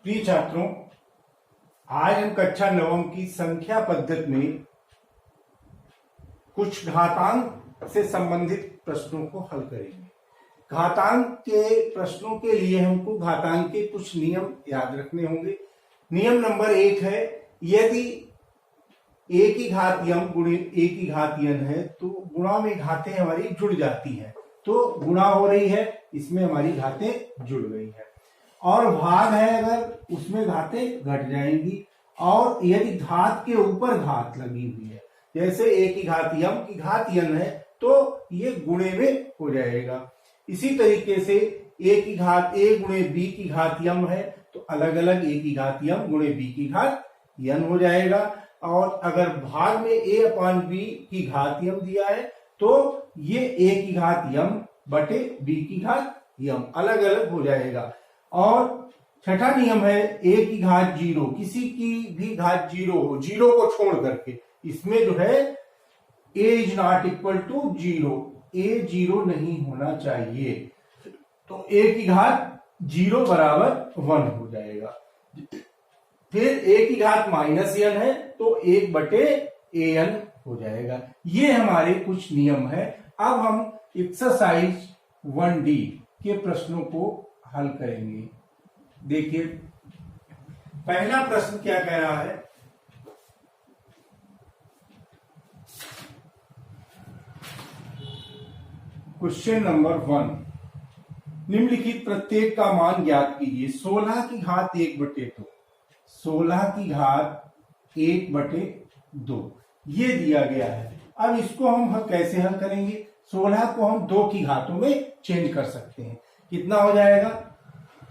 प्रिय छात्रों, आज हम कक्षा नवम की संख्या पद्धति में कुछ घातांक से संबंधित प्रश्नों को हल करेंगे। घातांक के प्रश्नों के लिए हमको घातांक के कुछ नियम याद रखने होंगे। नियम नंबर 1 है, यदि a की घात यम गुणे a की घात यन है तो गुणा में घातें हमारी जुड़ जाती हैं। तो गुणा हो रही है, इसमें हमारी घातें जुड़ गई है। और भाग है अगर, उसमें घातें घट जाएंगी। और यदि घात के ऊपर घात लगी हुई है, जैसे a की घात यम की घात यन है, तो ये गुणे में हो जाएगा। इसी तरीके से a की घात a गुणे b की घात यम है तो अलग अलग a की घात यम गुणे b की घात यन हो जाएगा। और अगर भाग में a अपान b की घात यम दिया है तो ये a की घात यम बटे b की घात यम अलग अलग हो जाएगा। और छठा नियम है, a की घात 0, किसी की भी घात 0 हो, 0 को छोड़ करके, इसमें जो है a is not equal to 0, a 0 नहीं होना चाहिए। तो a की घात 0 बराबर 1 हो जाएगा। फिर a की घात माइनस n है तो 1 बटे an हो जाएगा। ये हमारे कुछ नियम है। अब हम एक्सरसाइज 1D के प्रश्नों को हल करेंगे। देखिए पहला प्रश्न क्या कह रहा है, क्वेश्चन नंबर 1, निम्नलिखित प्रत्येक का मान ज्ञात कीजिए। 16 की घात 1 बटे 2, 16 की घात 1 बटे 2 ये दिया गया है। अब इसको हम कैसे हल करेंगे? 16 को हम 2 की घातों में चेंज कर सकते हैं। कितना हो जाएगा?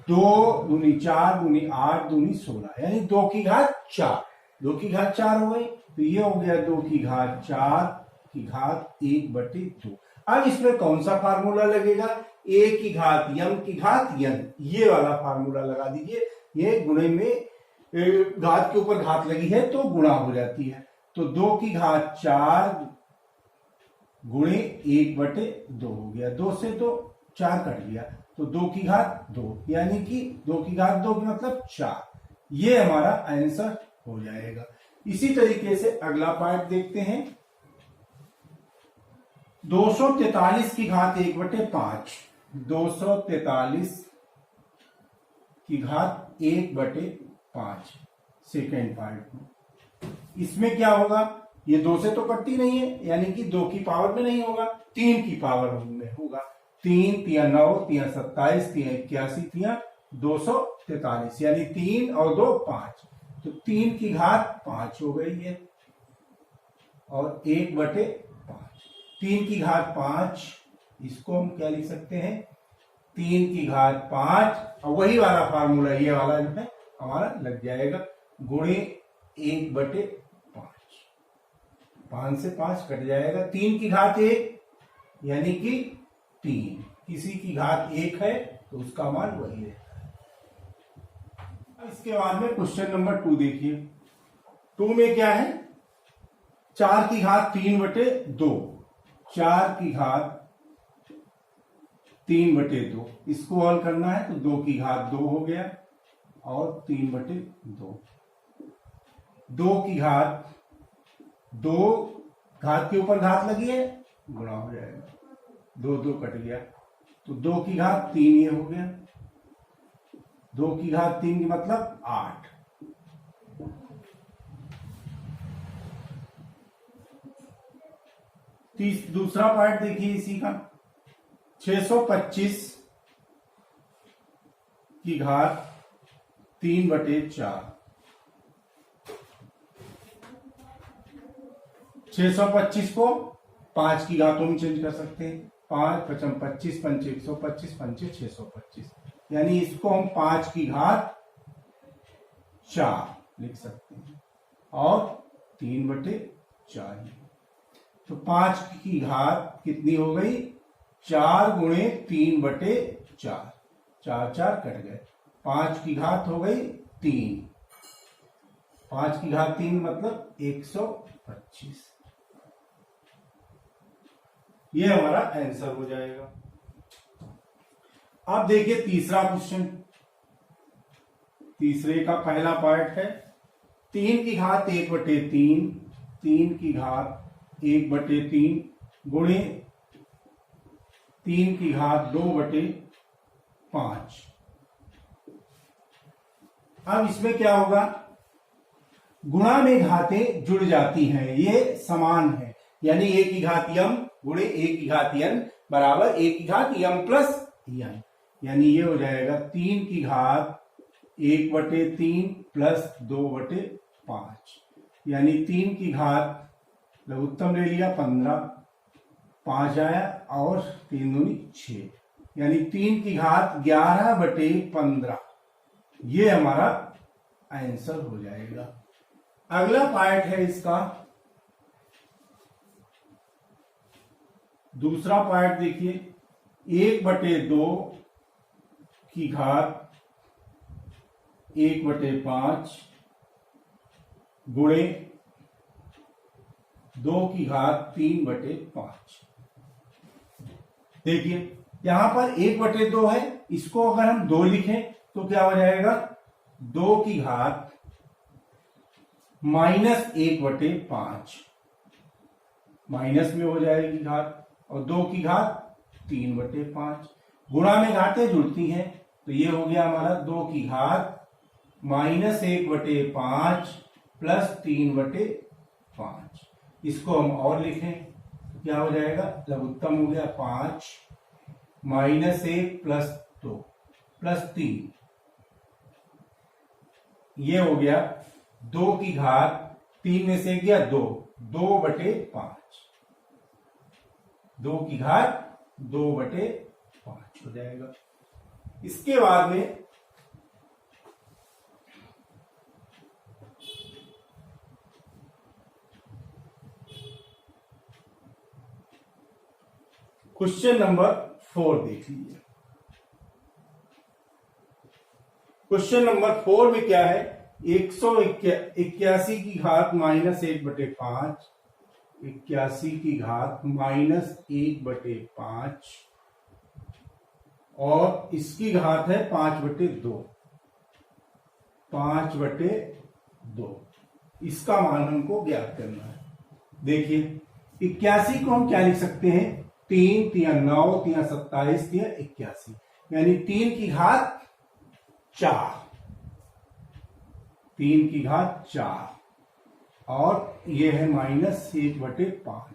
2 दूनी 4 दूनी 8 दूनी 16, यानी 2 की घात 4, 2 की घात 4 हो गई। तो ये हो गया 2 की घात 4 की घात 1 बटे 2। अब इसमें कौन सा फार्मूला लगेगा? a की घात यम की घात यन, ये वाला फार्मूला लगा दीजिए। ये गुणे में घात के ऊपर घात लगी है तो गुणा हो जाती है। तो 2 की घात 4 गुणे 1 बटे 2 हो गया। 2 से तो 4 कट गया तो 2 की घात 2, यानी कि 2 की घात 2 मतलब 4। ये हमारा आंसर हो जाएगा। इसी तरीके से अगला पार्ट देखते हैं। 243 की घात 1 बटे 5, 243 की घात 1 बटे 5 सेकेंड पार्ट में। इसमें क्या होगा? ये 2 से तो कटती नहीं है, यानी कि 2 की पावर में नहीं होगा, 3 की पावर में होगा। 3 तिया 9 तिया 27 तिया 81 तिया 243, यानी 3 और 2 5, तो 3 की घात 5 हो गई है। और 1 बटे 5, 3 की घात 5, इसको हम क्या लिख सकते हैं? 3 की घात 5, और वही वाला फार्मूला ये वाला जो है हमारा लग जाएगा, गुणे 1 बटे 5, 5 से 5 कट जाएगा। 3 की घात 1 यानी कि 3, किसी की घात 1 है तो उसका मान वही रहता है। इसके बाद में क्वेश्चन नंबर 2 देखिए। 2 में क्या है? 4 की घात 3 बटे 2, 4 की घात 3 बटे 2, इसको हल करना है तो 2 की घात 2 हो गया और 3 बटे 2, 2 की घात 2, घात के ऊपर घात लगी है, गुणा हो जाएगा, 2 2 कट गया तो 2 की घात 3 ये हो गया। 2 की घात 3 मतलब 8। दूसरा पार्ट देखिए इसी का। 625 की घात 3 बटे 4, 625 को 5 की घातों में चेंज कर सकते हैं। 5 5 25 5 125 5 625, यानी इसको हम 5 की घात 4 लिख सकते हैं और 3 बटे 4। तो 5 की घात कितनी हो गई? 4 गुणे 3 बटे 4, 4 4 कट गए। 5 की घात हो गई 3, 5 की घात 3 मतलब 125। ये हमारा आंसर हो जाएगा। अब देखिए तीसरा क्वेश्चन। तीसरे का पहला पार्ट है 3 की घात 1/3, 3 की घात 1/3 गुणे 3 की घात 2/5। अब इसमें क्या होगा, गुणा में घातें जुड़ जाती हैं, ये समान है, यानी a की घात m गुणे a की घात n बराबर a की घात m प्लस n, यानी ये हो जाएगा 3 की घात 1/3 प्लस 2/5, यानी 3 की घात लघुत्तम ले लिया 15, 5 आया और 3 दूनी 6, यानी 3 की घात 11/15, ये हमारा आंसर हो जाएगा। अगला पार्ट है इसका दूसरा पार्ट, देखिए 1/2 की घात 1/5 गुणे 2 की घात 3/5। देखिए यहां पर 1/2 है, इसको अगर हम 2 लिखें तो क्या हो जाएगा, 2 की घात -1/5, माइनस में हो जाएगी घात, और 2 की घात 3/5। गुणा में घातें जुड़ती हैं तो ये हो गया हमारा 2 की घात -1/5 प्लस 3/5। इसको हम और लिखें तो क्या हो जाएगा, लघुत्तम हो गया 5 -1 प्लस 2 प्लस 3, ये हो गया 2 की घात 3 में से गया 2, 2/5, 2 की घात 2/5 हो जाएगा। इसके बाद में क्वेश्चन नंबर 4 देख लीजिए। क्वेश्चन नंबर 4 में क्या है, 181 की घात -1/5, 81 की घात -1/5 और इसकी घात है 5/2, 5/2, इसका मान हमको ज्ञात करना है। देखिए 81 को हम क्या लिख सकते हैं, 3 × 9 × 27 × 81, यानी 3 की घात 4, 3 की घात 4 और ये है -1/5,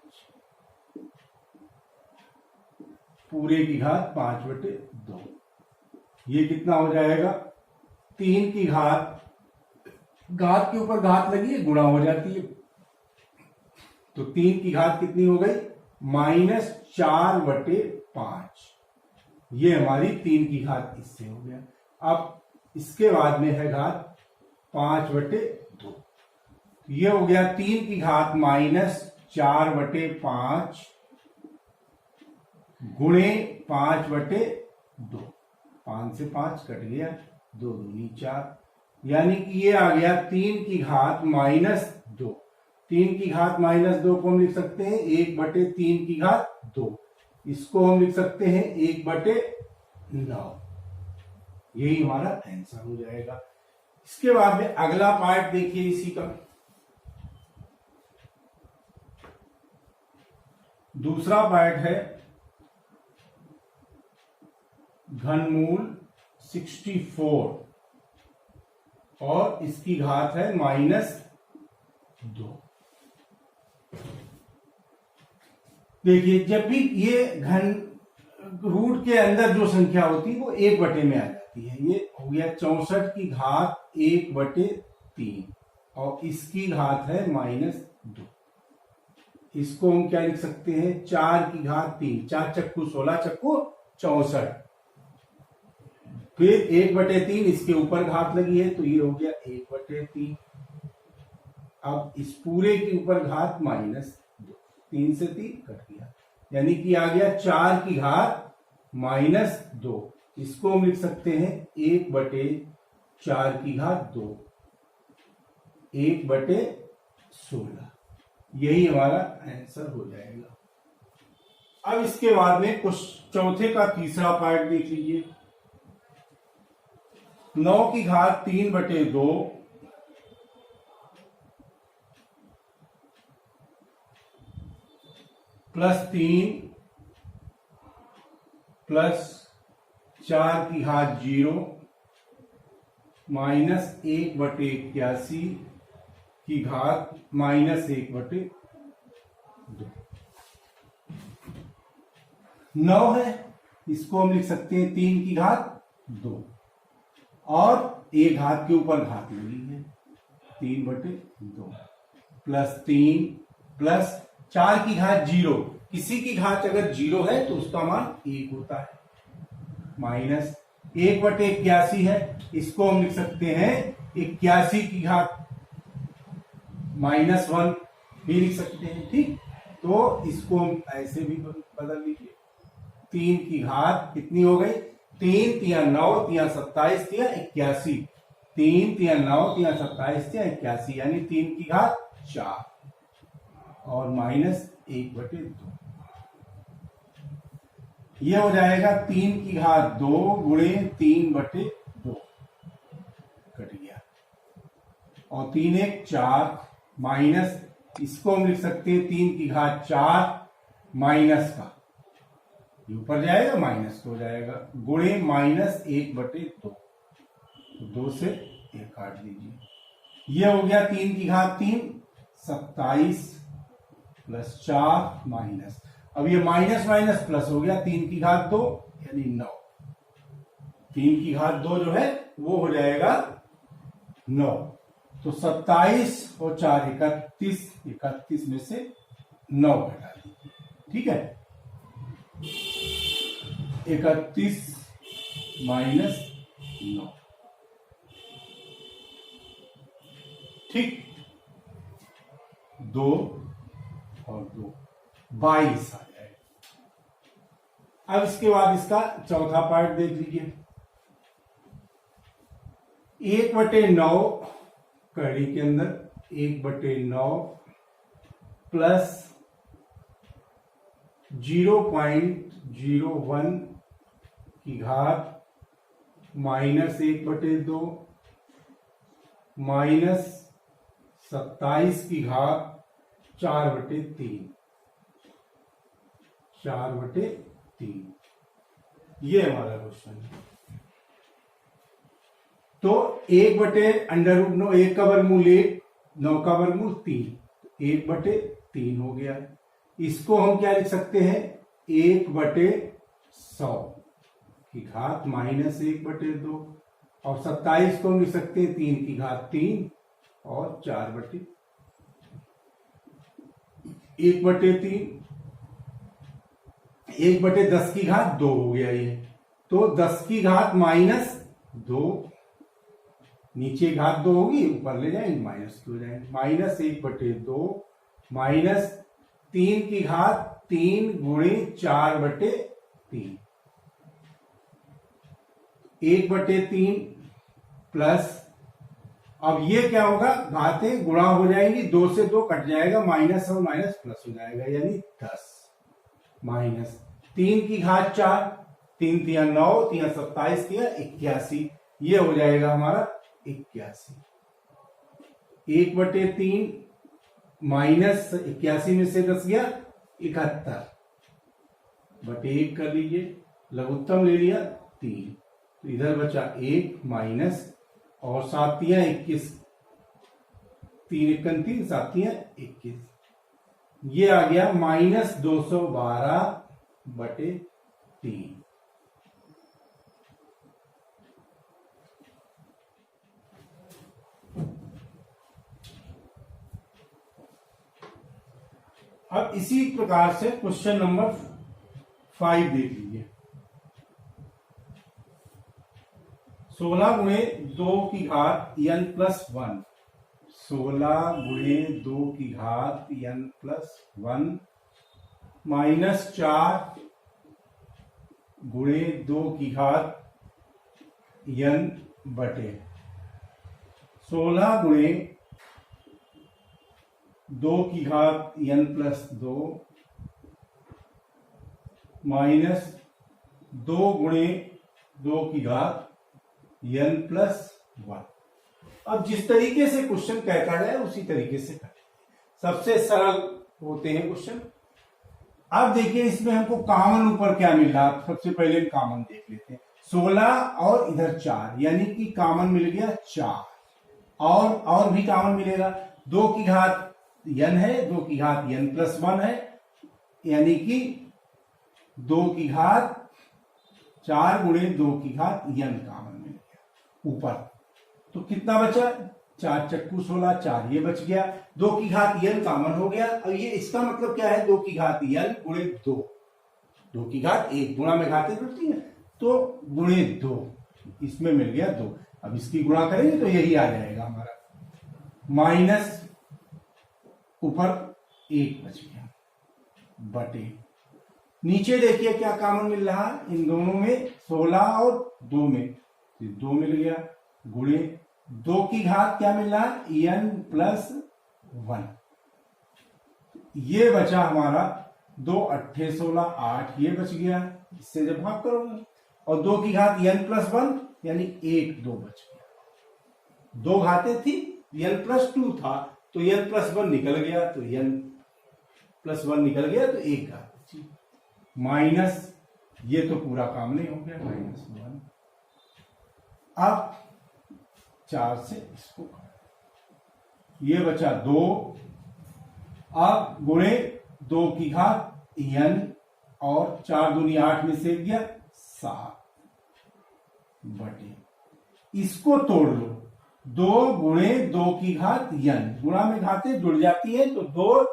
पूरे की घात 5/2, ये कितना हो जाएगा, 3 की घात के ऊपर घात लगी है, गुणा हो जाती है, तो 3 की घात कितनी हो गई, -4/5, ये हमारी 3 की घात इससे हो गया। अब इसके बाद में है घात 5/2, ये हो गया 3 की घात -4/5 गुणे 5/2, 5 से 5 कट गया, 2 दूनी 4, यानी कि ये आ गया 3 की घात -2, 3 की घात -2 को हम लिख सकते हैं 1/3 की घात 2, इसको हम लिख सकते हैं 1/9, यही हमारा आंसर हो जाएगा। इसके बाद में अगला पार्ट देखिए इसी का, दूसरा पार्ट है घनमूल 64 और इसकी घात है -2। देखिए जब भी ये घन रूट के अंदर जो संख्या होती है वो 1/, में आ जाती है, ये हो गया 64 की घात 1/3 और इसकी घात है -2, इसको हम क्या लिख सकते हैं, 4 की घात 3, 4 चक्कू 16 चक्कू 64, फिर 1/3 इसके ऊपर घात लगी है तो ये हो गया 1/3, अब इस पूरे के ऊपर घात -2, 3 से 3 कट गया, यानी कि आ गया 4 की घात -2, इसको हम लिख सकते हैं 1/4 की घात 2, 1/16, यही हमारा आंसर हो जाएगा। अब इसके बाद में कुछ चौथे का तीसरा पार्ट देख लीजिए। 9 की घात 3/2 +3 प्लस 4 की घात 0 -1/81 की घात -1/2। 9 है, इसको हम लिख सकते हैं 3 की घात 2 और एक घात के ऊपर घात लगी है 3/2 +3 प्लस 4 की घात 0। किसी की घात अगर 0 है तो उसका मान 1 होता है, -1/81 है, इसको हम लिख सकते हैं 81 की घात -1 भी लिख सकते हैं। ठीक, तो इसको हम ऐसे भी बदल लीजिए। 3 की घात कितनी हो गई, 3 × 9 × 27 × 81, 3 × 9 × 27 × 81, यानी 3 की घात 4 और -1/2। यह हो जाएगा 3 की घात 2 गुणे 3/2 कट गया, और 3 1 4 माइनस, इसको हम लिख सकते हैं 3 की घात 4 माइनस का, ये ऊपर जाएगा माइनस हो जाएगा, गुणे -1/2, तो 2 से 1 काट दीजिए। यह हो गया 3 की घात 3 27 प्लस 4 माइनस, अब ये माइनस माइनस प्लस हो गया, 3 की घात 2 यानी 9, 3 की घात 2 जो है वो हो जाएगा 9, तो 27 और 4 31, 31 में से 9 घटा दीजिए। ठीक है, 31 माइनस 9, ठीक, 2 और 2 22 आ जाएगा। अब इसके बाद इसका चौथा पार्ट देख लीजिए। 1/9 कड़ी के अंदर 1/9 प्लस 0.01 की घात -1/2 माइनस 27 की घात 4/3, 4/3, ये हमारा क्वेश्चन है। तो 1/√9, 1 का वर्गमूल 1, 9 का वर्गमूल 3, 1/3 हो गया। इसको हम क्या लिख सकते हैं, 1/100 की घात -1/2, और 27 को हम लिख सकते हैं 3 की घात 3 और 4/1/3, 1/10 की घात 2 हो गया ये, तो 10 की घात -2, नीचे घात 2 होगी, ऊपर ले जाएंगे माइनस हो जाएंगे, -1/2 माइनस 3 की घात 3 गुणे 4/3, 1/3 प्लस, अब ये क्या होगा, घातें गुणा हो जाएंगी, 2 से 2 कट जाएगा, माइनस और माइनस प्लस हो जाएगा, यानी 10 माइनस 3 की घात 4, 3 × 9 × 27 × 81, ये हो जाएगा हमारा 81, 1/3 माइनस 81 में से 10 गया 71/1 कर लीजिए, लघुत्तम ले लिया 3, तो इधर बचा 1 माइनस, और 7 × 21, 3 × 3 7 × 21, ये आ गया -212/3। अब इसी प्रकार से क्वेश्चन नंबर 5 देख लीजिए। 16 गुणे 2 की घात n+1, 16 गुणे 2 की घात n+1 -4 गुणे 2 की घात n/, 16 गुणे 2 की घात n+2 माइनस 2 गुणे 2 की घात n प्लस 1। अब जिस तरीके से क्वेश्चन कहता है उसी तरीके से करें, सबसे सरल होते हैं क्वेश्चन। अब देखिए इसमें हमको कॉमन ऊपर क्या मिल रहा है, सबसे पहले हम कॉमन देख लेते हैं। 16 और इधर 4, यानी कि कॉमन मिल गया 4, और भी कॉमन मिलेगा। 2 की घात n है, 2 की घात n प्लस 1 है, यानी कि 2 की घात 4 गुणे 2 की घात n कॉमन मिल गया ऊपर। तो कितना बचा, 4 चक्कू 16, 4 ये बच गया। 2 की घात n कॉमन हो गया। अब ये इसका मतलब क्या है, 2 की घात n गुणे 2, 2 की घात 1, गुणा में घातें जुड़ती है तो गुणे 2, इसमें मिल गया 2। अब इसकी गुणा करेंगे तो यही आ जाएगा हमारा, माइनस ऊपर 1 बच गया बटे, नीचे देखिए क्या कॉमन मिल रहा है इन दोनों में, 16 और 2 में 2 मिल गया, गुणे 2 की घात क्या मिल रहा है n प्लस 1, ये बचा हमारा 2 8 16 8, ये बच गया, इससे जब भाग करोगे, और 2 की घात n प्लस 1 यानी 1 2 बच गया। 2 घातें थी, n प्लस 2 था तो n प्लस 1 निकल गया, तो n प्लस 1 निकल गया तो 1 घात बची, माइनस ये तो पूरा काम नहीं हो गया, -1। अब 4 से इसको ये बचा 2, अब गुणे 2 की घात n, और 4 दूनी 8 में से गया 7 बटे, इसको तोड़ लो, 2 गुणे 2 की घात n, गुणा में घातें जुड़ जाती है तो 2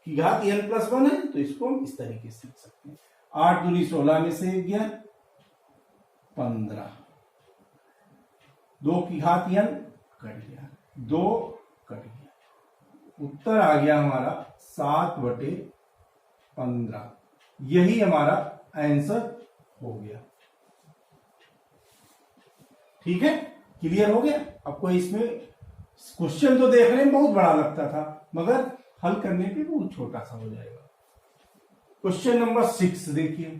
की घात n प्लस 1 है, तो इसको हम इस तरीके से लिख सकते हैं। 8 दूनी 16 में से गया 15, 2 की घात n कट गया, 2 कट गया, उत्तर आ गया हमारा 7 बटे 15, यही हमारा आंसर हो गया। ठीक है, क्लियर हो गया। आपको इसमें क्वेश्चन तो देखने में बहुत बड़ा लगता था, मगर हल करने पे बहुत छोटा सा हो जाएगा। क्वेश्चन नंबर 6 देखिए,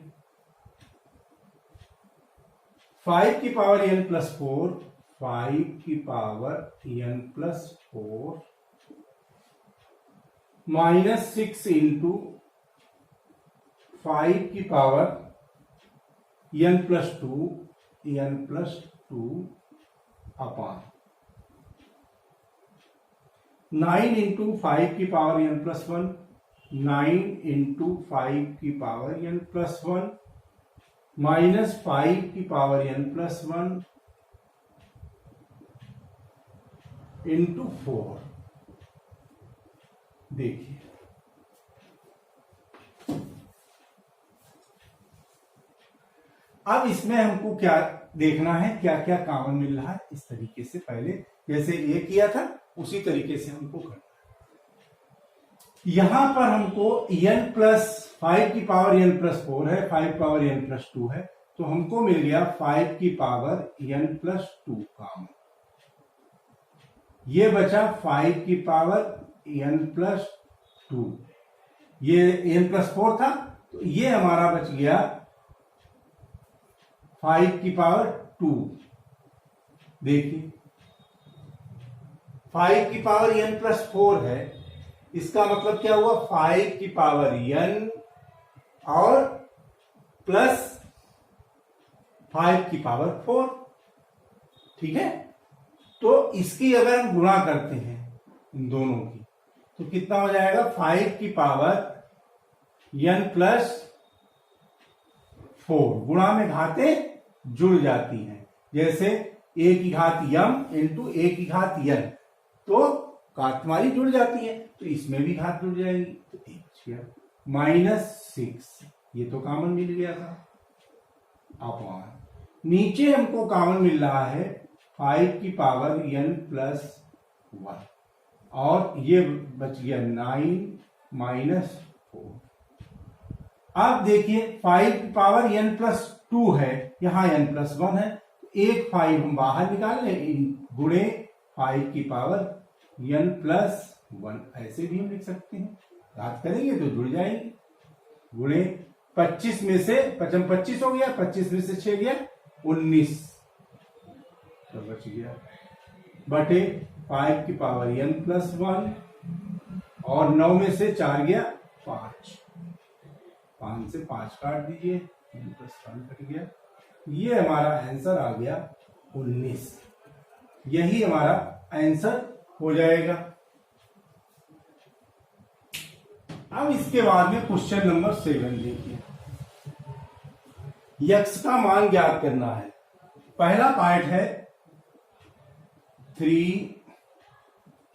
5 की पावर n प्लस 4, 5 की power n plus 4 minus 6 into 5 की पावर n प्लस 2 अपान 9 इंटू 5 की पावर n प्लस 1, 9 इंटू 5 की पावर n प्लस 1 माइनस 5 की पावर n प्लस 1 इंटू 4। देखिए अब इसमें हमको क्या देखना है, क्या क्या कॉमन मिल रहा है, इस तरीके से पहले जैसे ये किया था उसी तरीके से हमको करना है। यहां पर हमको n प्लस 5 की पावर n प्लस 4 है, 5 पावर n प्लस 2 है, तो हमको मिल गया 5 की पावर n प्लस 2 कॉमन, ये बचा 5 की पावर n प्लस 2, ये n प्लस 4 था तो ये हमारा बच गया 5 की पावर 2। देखिए 5 की पावर n प्लस 4 है, इसका मतलब क्या हुआ 5 की पावर n और प्लस 5 की पावर 4। ठीक है, तो इसकी अगर हम गुणा करते हैं इन दोनों की तो कितना हो जाएगा, 5 की पावर n प्लस 4, गुणा में घातें जुड़ जाती हैं, जैसे a की घात m इंटू a की घात n, तो घात हमारी जुड़ जाती है, तो इसमें भी घात जुड़ जाएगी, तो एक बच गया, -6, ये तो कॉमन मिल गया था, अपॉन नीचे हमको कॉमन मिल रहा है 5 की पावर n प्लस 1, और ये बच गया 9 -4। अब देखिए 5 की पावर n प्लस 2 है, यहां n प्लस 1 है, तो एक 5 हम बाहर निकाल लें, गुणे 5 की पावर n प्लस 1, ऐसे भी हम लिख सकते हैं, घात करेंगे तो जुड़ जाएगी, गुणे 25 में से 25 हो गया, 25 में से 6 गया 19, तो बच गया बटे 5 की पावर n प्लस 1 और 9 में से 4 गया 5, 5 से 5 काट दीजिए, n प्लस 1 कट गया। ये हमारा आंसर आ गया 19। यही हमारा आंसर हो जाएगा। अब इसके बाद में क्वेश्चन नंबर 7 देखिए। यक्स का मान ज्ञात करना है। पहला पार्ट है 3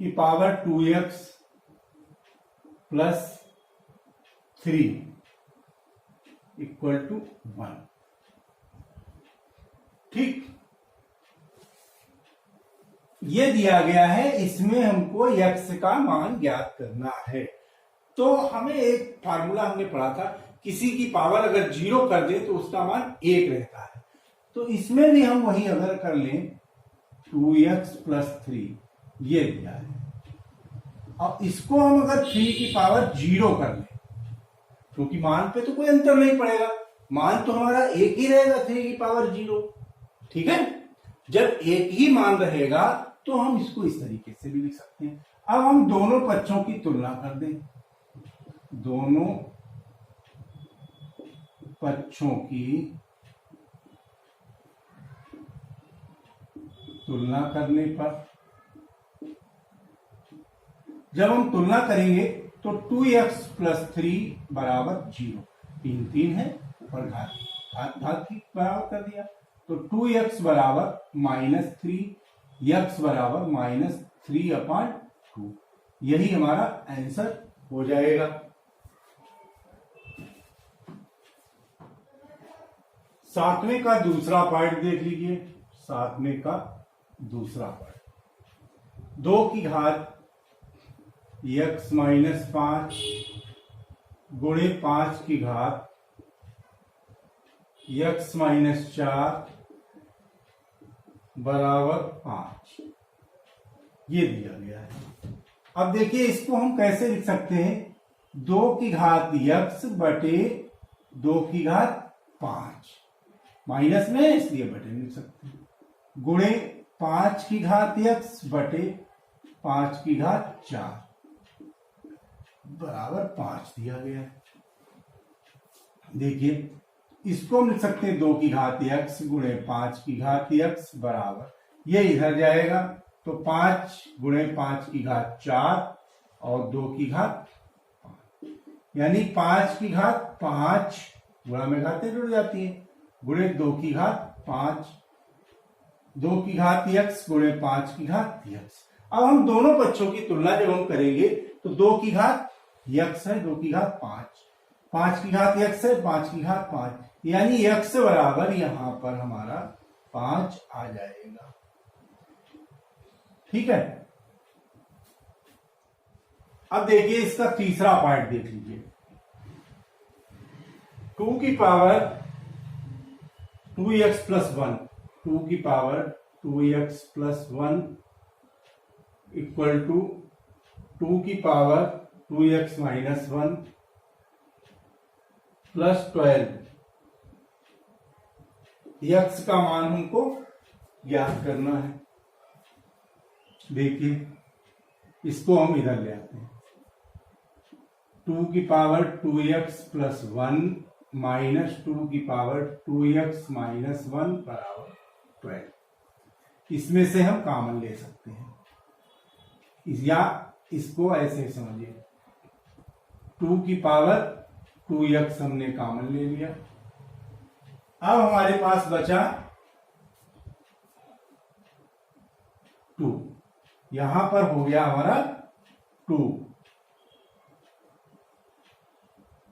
की power 2x plus 3 equal to 1। ठीक, ये दिया गया है, इसमें हमको यक्स का मान ज्ञात करना है। तो हमें एक फार्मूला हमने पढ़ा था, किसी की पावर अगर 0 कर दे तो उसका मान 1 रहता है। तो इसमें भी हम वही अगर कर लें 2x प्लस 3, ये दिया है। अब इसको हम अगर 3 की पावर 0 कर लें, क्योंकि मान पे तो कोई अंतर नहीं पड़ेगा, मान तो हमारा एक ही रहेगा 3 की पावर 0। ठीक है, जब एक ही मान रहेगा तो हम इसको इस तरीके से भी लिख सकते हैं। अब हम दोनों पक्षों की तुलना कर दें। दोनों पक्षों की तुलना करने पर, जब हम तुलना करेंगे तो 2x प्लस 3 बराबर 0, 3 3 है, ऊपर घात की बराबर कर दिया, तो 2x बराबर -3, x बराबर -3/2। यही हमारा आंसर हो जाएगा। सातवें का दूसरा पार्ट देख लीजिए। सातवें का दूसरा पार्ट 2 की घात x माइनस 5 गुणे 5 की घात x माइनस 4 बराबर 5, ये दिया गया है। अब देखिए इसको हम कैसे लिख सकते हैं, 2 की घात x बटे 2 की घात 5, माइनस में इसलिए बटे लिख सकते हैं, गुणे 5 की घात x बटे 5 की घात 4 बराबर 5 दिया गया है। देखिए इसको हम लिख सकते हैं 2 की घात x गुणे 5 की घात x बराबर, ये इधर जाएगा तो 5 गुणे 5 की घात 4 और 2 की घात 5, यानी 5 की घात 5 गुणा में घातें जुड़ जाती है, गुणे 2 की घात 5, 2 की घात x गुणे 5 की घात x। अब हम दोनों पक्षों की तुलना जब हम करेंगे तो 2 की घात x है, 2 की घात 5, 5 की घात x है, 5 की घात 5, यानी x बराबर यहां पर हमारा 5 आ जाएगा। ठीक है, अब देखिए इसका तीसरा पार्ट देख लीजिए। 2 की पावर 2x प्लस 1, 2 की power 2x plus 1 equal to 2 की power 2x minus 1 plus 12। x का मान हमको ज्ञात करना है। देखिए इसको हम इधर ले आते हैं, 2 की पावर 2x प्लस 1 माइनस 2 की पावर 2x माइनस 1 बराबर 12। इसमें से हम कॉमन ले सकते हैं, या इसको ऐसे समझिए, 2 की पावर 2x हमने कॉमन ले लिया। अब हमारे पास बचा 2, यहां पर हो गया हमारा 2,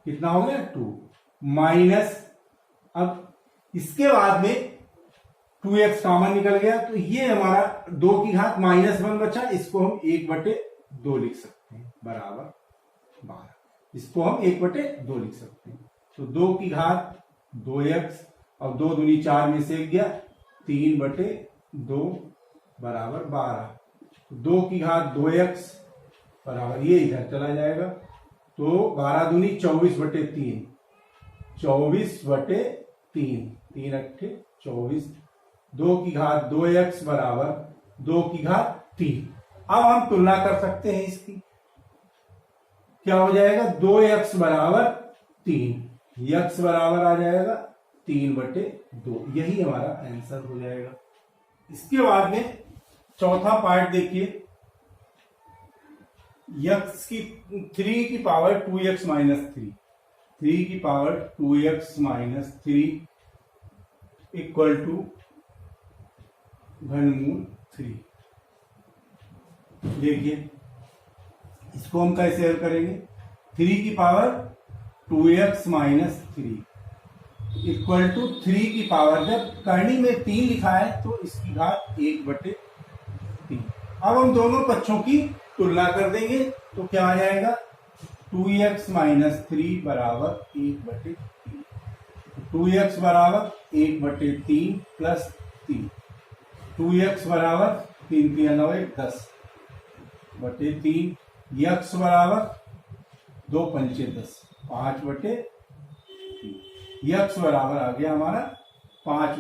कितना हो गया 2 माइनस, अब इसके बाद में 2x कॉमन निकल गया तो ये हमारा 2 की घात -1 बचा, इसको हम 1/2 लिख सकते हैं बराबर 12, इसको हम 1/2 लिख सकते हैं। तो 2 की घात 2x और 2 दूनी 4 में से 1 गया, 3/2 बराबर 12, 2 की घात 2x बराबर, ये इधर चला जाएगा, तो 12 दूनी 24/3, 24/3, 3 अट्ठे 24 2 की घात 2x बराबर 2 की घात 3। अब हम तुलना कर सकते हैं इसकी, क्या हो जाएगा 2x बराबर 3, x बराबर आ जाएगा 3/2, यही हमारा आंसर हो जाएगा। इसके बाद में चौथा पार्ट देखिए, x की 3 की पावर 2x माइनस 3 की power 2x minus 3 equal to घनमूल 3। देखिए इसको हम कैसे हल करेंगे, 3 की power 2x minus 3 equal to 3 की पावर, जब करनी में 3 लिखा है तो इसकी घात 1/3। अब हम दोनों पक्षों की तुलना कर देंगे तो क्या आ जाएगा 2x माइनस 3 बराबर 1/3, 2x बराबर 1/3 प्लस 3, 2x बराबर 3 3 9 10/3, x बराबर 2 पंचे 10 5/3, x बराबर आ गया हमारा 5/3।